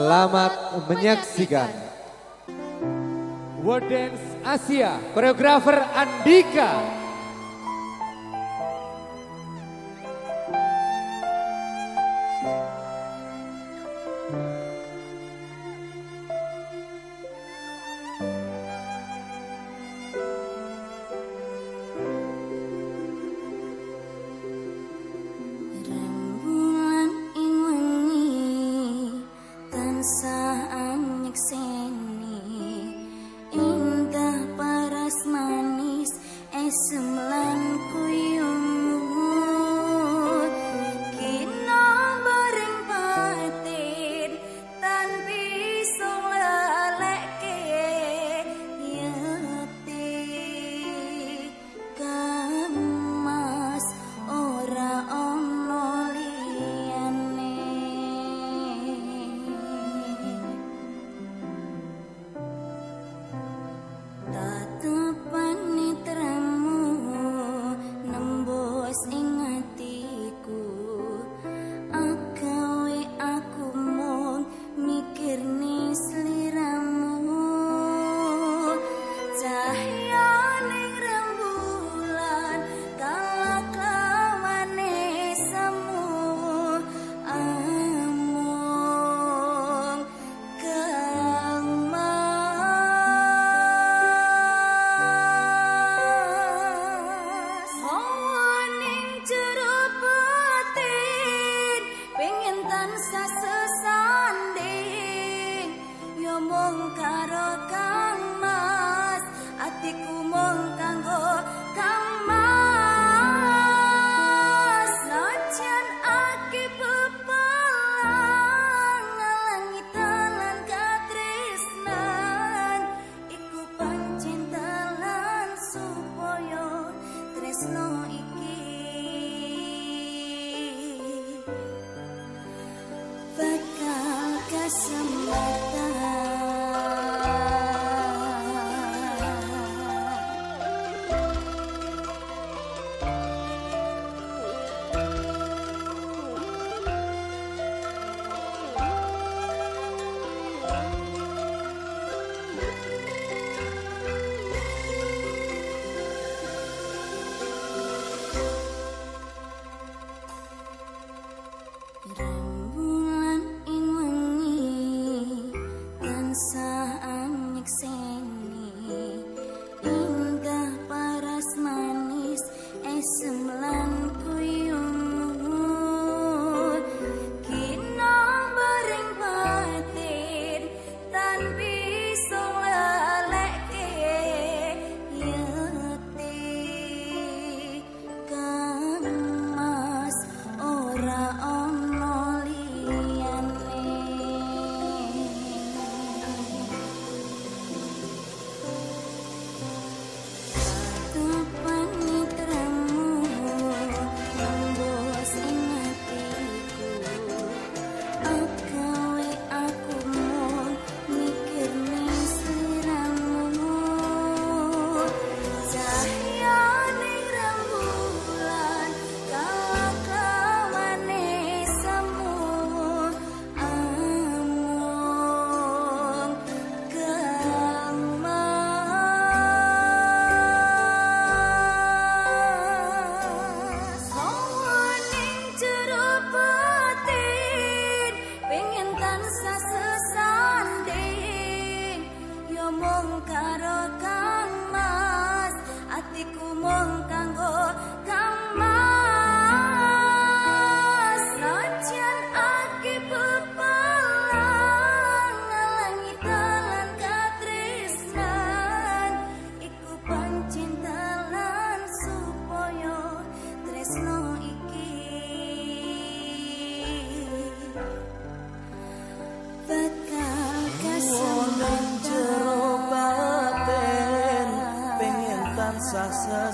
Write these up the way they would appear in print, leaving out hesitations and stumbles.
Selamat menyaksikan World Dance Asia, koreografer Andika.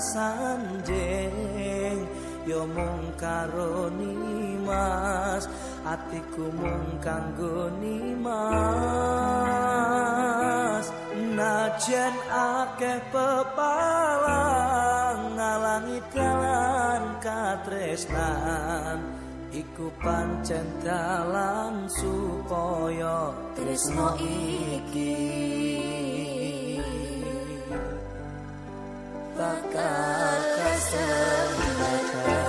Sesanjing yo mung karo Nimas, atiku mung kanggo Nimas. Najan akeh pepalang ngalangi dalan katresnan, iku pancen dalan supaya tresno iki bakal kesempatan.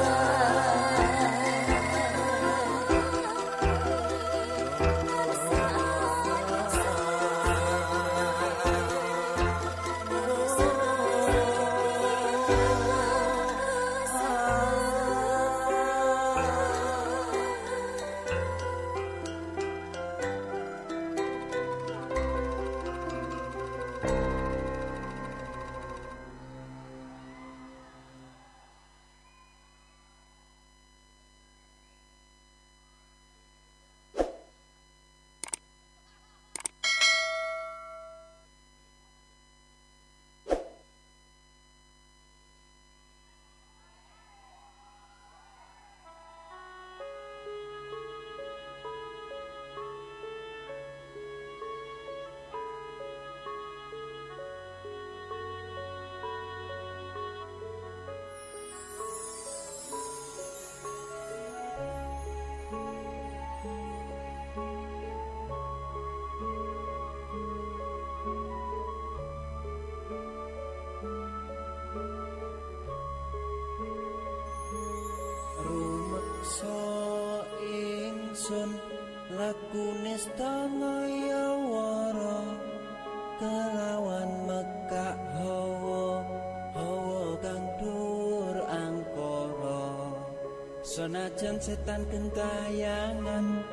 Lakune stangaya wara kelawan mekak hawa kang dur angkara senajan setan gentayangan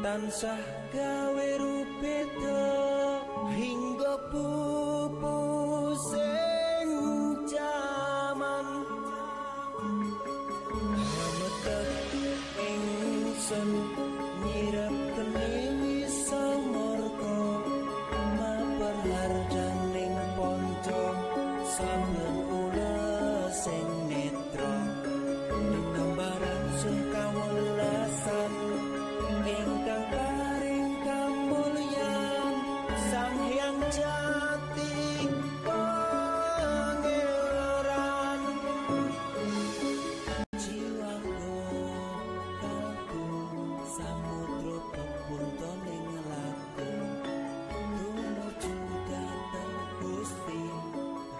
tansah gawe rupeda hingga pupu sing jaman hametek ingsun nyirap kene samorko maperharjaning ponco sampeyan kula sing netra nambaran sing kawelasan ingkang paring kamulyan Sang Hyang Jati Pangeran jiwaku kalbu samudra pepuntoning laku tumuju dhateng Gusti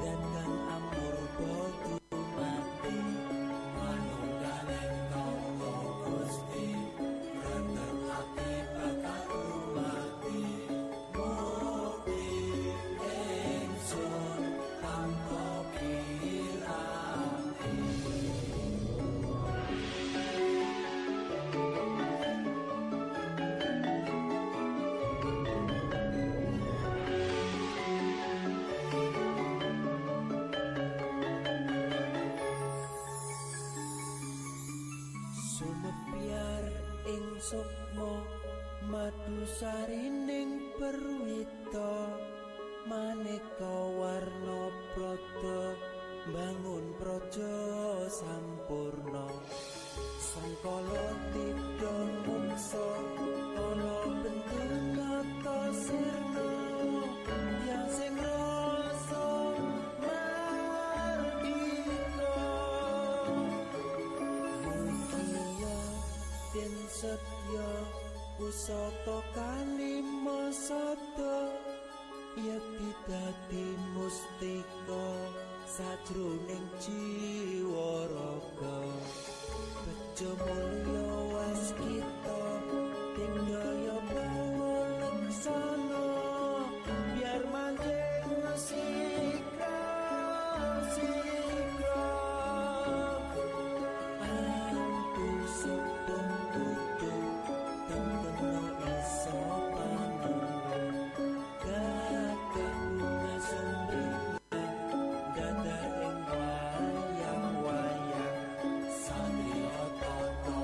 dan kang amur bodu mati manunggaling kanggo Gusti reneng ati bakal mati mukti ingsun tanpa piranti. Sumebyar ing sukma madu sarining perwita maneka warna prada bangun praja sampurna sangkala tidha mungsa ana bentuk nata sirna yang sing rasa mardika mugia den setya pusaka kalima sada yekti dadi mustika sajroning jiwa raga bejo mulya waskita tinggaya pangulaksana biar manjing sikra antu sepung kudu tengkena iso panenung gagah bunga sumringah dadar ing wayang-wayang satya tata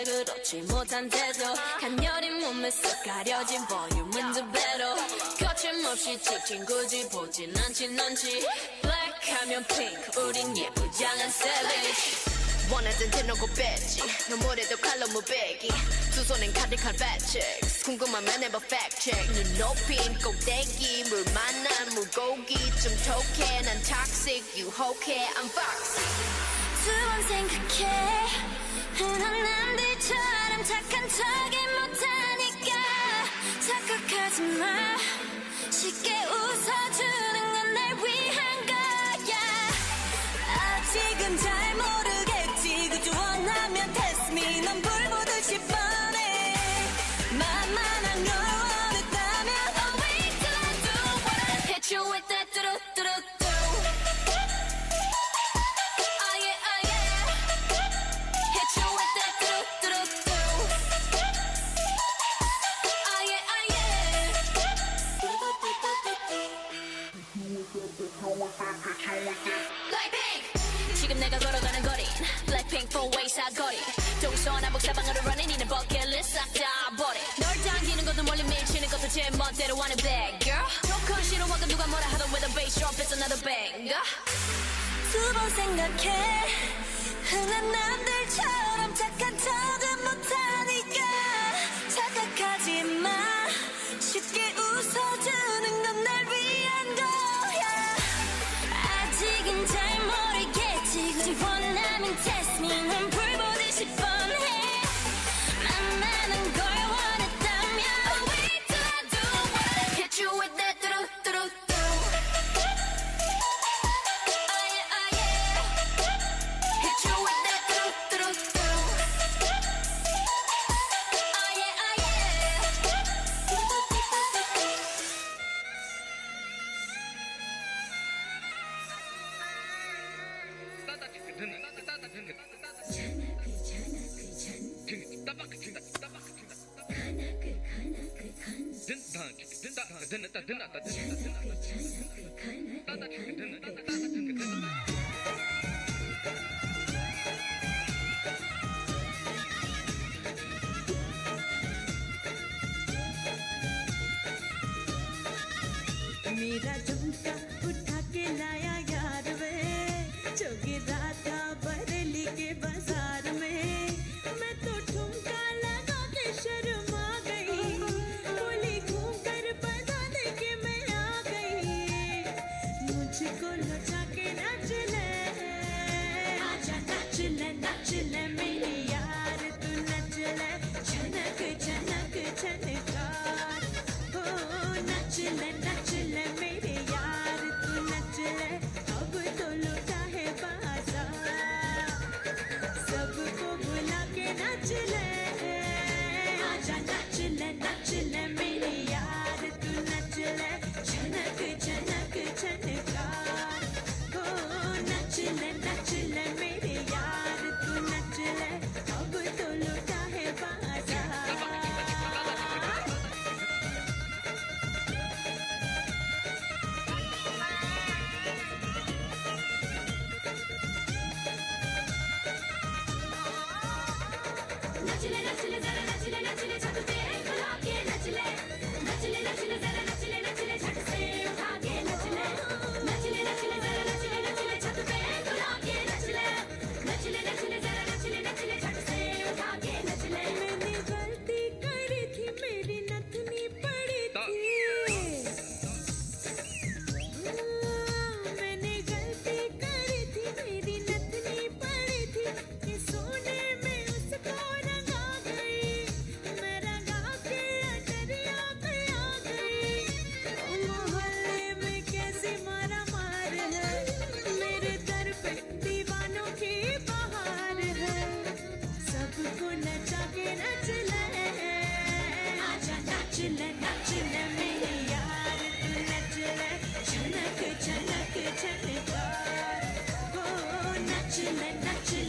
그렇지 못한 태도 간녀린 몸에 쏙 가려진 볼륨은 두 배로 거침없이 찍힌 굳이 보진 않지 넌지 Black 하면 pink 우린 예쁘장한 savage 원하던 대놓고 뺐지 너무래도 칼로 무배기 두 손엔 카드칼 배치ks 궁금하면 해봐 fact check 눈 높인 꼭대기 물 만난 물고기 좀 톡해 난 toxic 유혹해 I'm foxy 두 번 생각해 흔한 남들처럼 착한 척이 못하니까 착각하지 마 쉽게 웃어주는 건 날 위한 거야 아직은 잘 모르겠지 그저 원하면 test me 넌 불 보듯이 뻔해 만만한 걸 원했다면 Oh wait till I do what I hit you with that do-do-do-do Oh yeah, oh yeah Hit you with that do-do-do-do Oh yeah, oh yeah Blackpink 지금 내가 걸어가는 거린 Blackpink four-way 사거리 동서남북 사방으로 running 이는 버킷리스트 싹다 버려 널 당기는 것도 멀리 밀치는 것도 제 멋대로 하는 bad girl 조금 싫어하고 누가 뭐라 하던 with a bass drop it's another banger 두 번 생각해 흔한 남들처럼 착한 척은 못하니까 착각하지 마 쉽게 웃어주는 건 날 위한 거야 아직은 잘 모르겠지 굳이 원하면 test me 넌 불 보듯이 뻔해 만나는 걸 원했다면 Oh wait till I do what I hit you with that do-do-do-do Oh yeah, oh yeah Hit you with that do-do-do-do Oh yeah, oh yeah मेरा झुमका उठा के लाया यार वे जो गिरा था बरेली के बाजार में मैं तो ठुमका लगा के शर्मा गई बोली घूम कर बता दे के मैं आ गई मुझको लचा के नच ले आजा नच ले मेरी यार तू नच ले झनक झनक झनकार हो नच ले मेरे यार तू नच ले अब तो लुटा है बाजार सबको बुला के नच ले आजा नच ले मेरे यार तू नच ले झनक झनक झनकार हो नच ले मेरे यार तू नच ले अब तो लुटा है बाजार नचले जरा नचले छत पे बुला के नचले जरा नचले छत से उठा के नचले जरा नचले छत पे बुला के नचले जरा नचले छत से उठा के नचले मैंने गलती करी थी मेरी नथनी पड़ी थी मैंने गलती करी थी मेरी नथनी पड़ी थी कि सोने में उसको रंगा गई मैं रंगा के अटरिया पे आ गई मोहल्ले में कैसी मारा मार है मेरे दर पे दीवानों की बहार है सबको नचा के नच ले आजा नच ले मेरे यार तू नच ले झनक झनक झनकार हो नच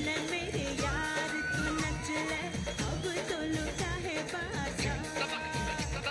ले मेरे यार तू नच ले अब तो लुटा है बाजार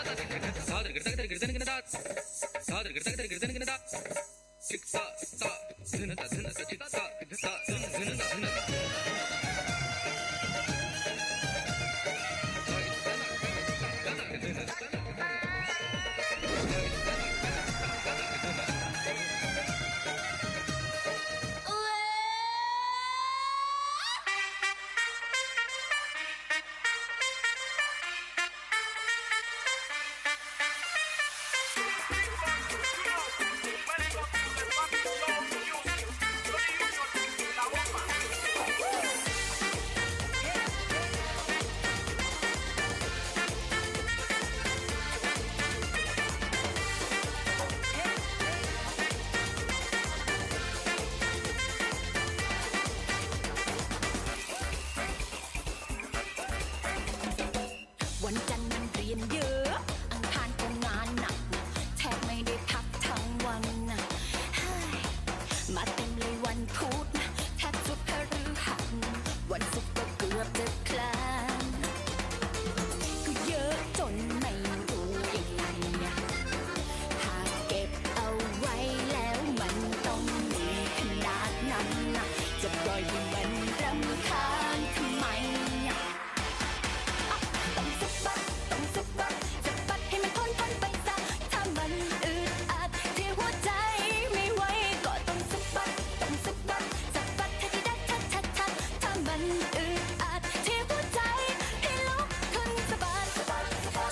มาเต็มเลยวันพุธแทบทุกพฤหัสวันศุกร์ก็เกือบจะคลานก็เยอะจนไม่รู้ยังไงหากเก็บเอาไว้แล้วมันต้องมีขนาดนั้นจะปล่อยให้มันรำคาญทำไมต้องสะบัดสะบัดให้มันพ้นไปซะถ้ามันอึดอัดที่หัวใจไม่ไหวก็ต้องสะบัดให้ได้ชัดถ้ามันอึดอัดที่หัวใจให้ลุกขึ้นสะบัด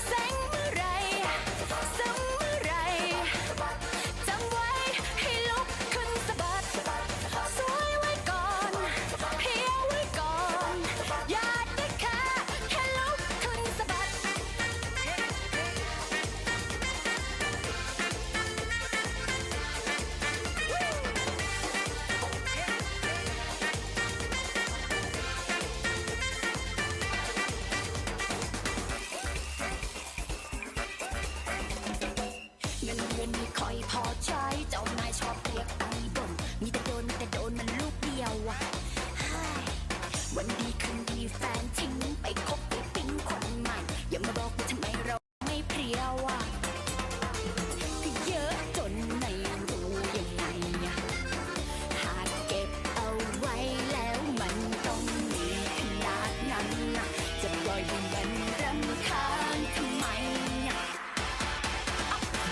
แสงเมื่อไรซึมเมื่อไรจำไว้ให้ลุกขึ้นสะบัดสวยไว้ก่อนเพียวไว้ก่อนอย่าได้แค่ลุกขึ้นสะบัดเงินเดือนไม่ค่อยพอใช้เจ้านายชอบเรียกไปบ่นมีแต่โดนมันลูกเดียววันดีคืนดีแฟนทิ้งไปคบไปปิ๊งคนใหม่อย่ามาบอกว่าทำไมเราไม่เพรียวก็เยอะจนไม่รู้ยังไงหากเก็บเอาไว้แล้วมันต้องมีขนาดนั้นจะปล่อยให้มันรำคาญทำไม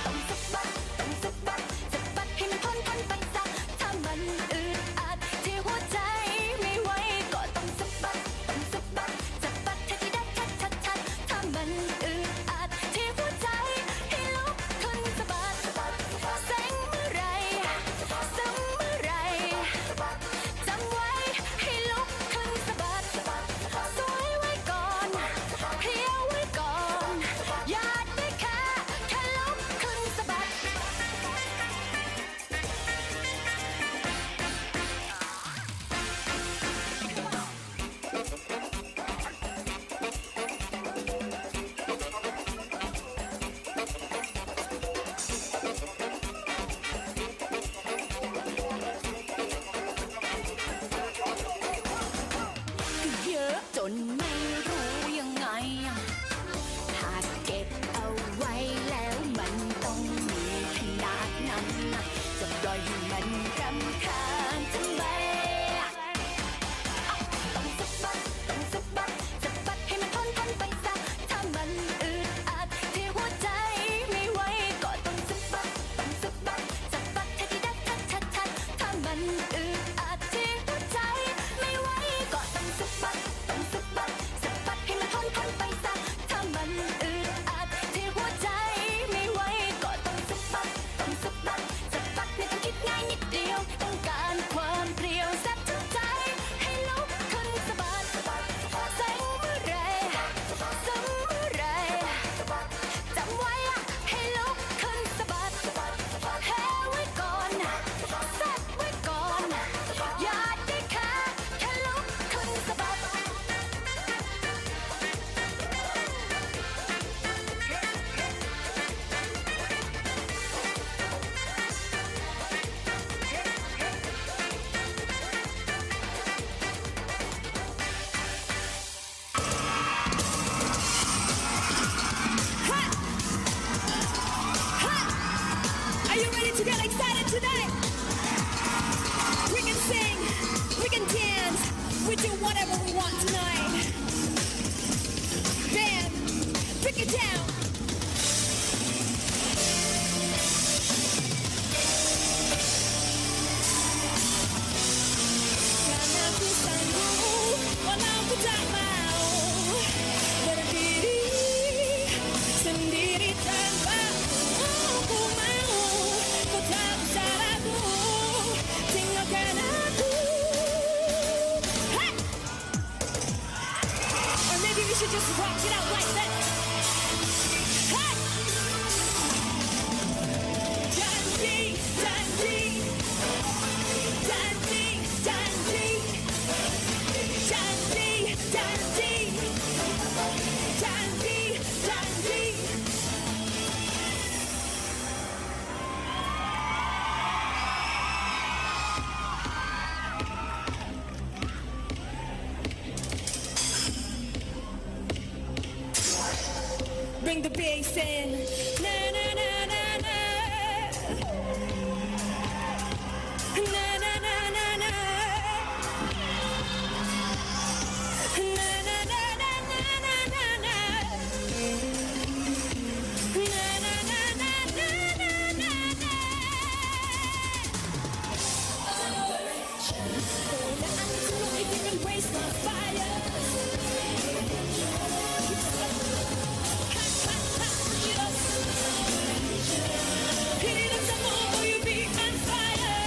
ต้องสะบัดให้มันพ้นไปซะถ้ามันอึดอัดที่หัวใจไม่ไหวก็ต้องสะบัดให้ได้ชัดถ้ามันอึดอัดที่หัวใจให้ลุกขึ้นสะบัดแสงเมื่อไรซึมเมื่อไรจำไว้ให้ลุกขึ้นสะบัดสวยไว้ก่อนเพียวไว้ก่อนอย่าได้แค่ลุกขึ้นสะบัดเยอะจนไม่รู้ยังไงหากเก็บเอาไว้แล้วมันต้องมีขนาดนั้นจะปล่อยให้มันรำคาญทำไมต้องสะบัดให้มันพ้นไปซะถ้ามันอึดอัดที่หัวใจไม่ไหวก็ต้องสะบัดให้ได้ชัดถ้ามันอึดอัดที่หัวใจไม่ไหวก็ต้องสะบัดให้มันพ้นไปซะถ้ามันอึดอัดที่หัวใจไม่ไหวก็ต้องสะบัดไม่ต้องคิดง่ายนิดเดียวต้องการความเปรี้ยวแซ่บถึงใจให้ลุกขึ้นสะบัดแสงเมื่อไรซึมเมื่อไรจำไว้ให้ลุกขึ้นสะบัดแพ้ไว้ก่อนแซ่บไว้ก่อนอย่าได้แค่ลุกขึ้นสะบัดAre you ready to get excited tonight? We can sing, we can dance, we do whatever we want tonight. Bam, break it down. Karena ku sanggup walau ku tak mau berdiri sendiri tanpamu. Ku mau kau tak bisa ragu tinggalkan aku. Hey! Or maybe we should just rock it out like that. Hey! Janji, janji, janji, janji, janji, janji, janji, janji. bring the bass in. Na na na na na. Na na na na na. Na na na na na na na na. Na na na na na na na na. Now I need to know if you can raise my fire. Heat up some more, will you be on fire?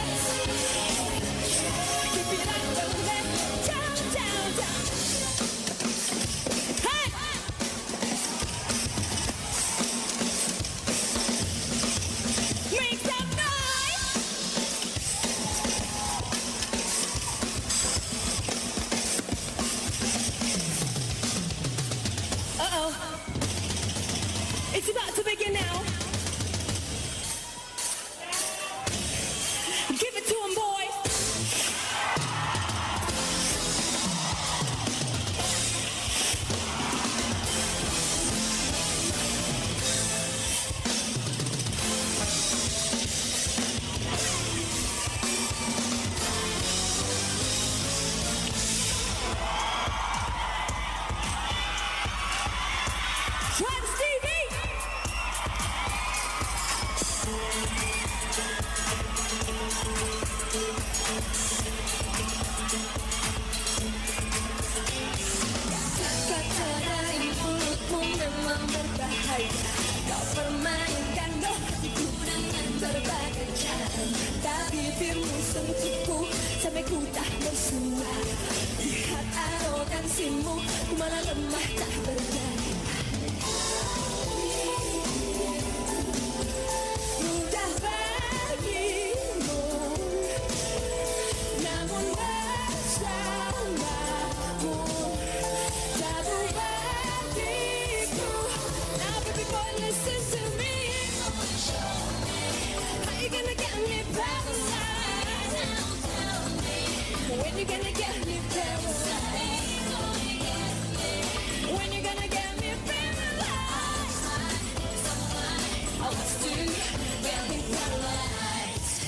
Keep it up, don't let down, down, down. Hey! Make some noise! Uh-oh. It's about to begin now. Give it to him, boys. Travis Stevie. Kata ini mulutmu memang berbahaya. Kau permainkan hatiku dengan berbagai cara. Tapi bibirmu sentuhku sampai ku tak bersuara. Lihat arogansimu, ku malah lemah tak berdaya. Mudah bagimu, namun bersamamu jauh bagiku. Now baby boy listen to me. How you gonna get me paralyzed? When you gonna get me paralyzed? When you gonna get me paralyzed? I want to get me paralyzed.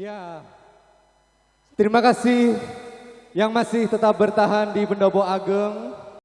Ya, terima kasih yang masih tetap bertahan di Pendopo Ageng.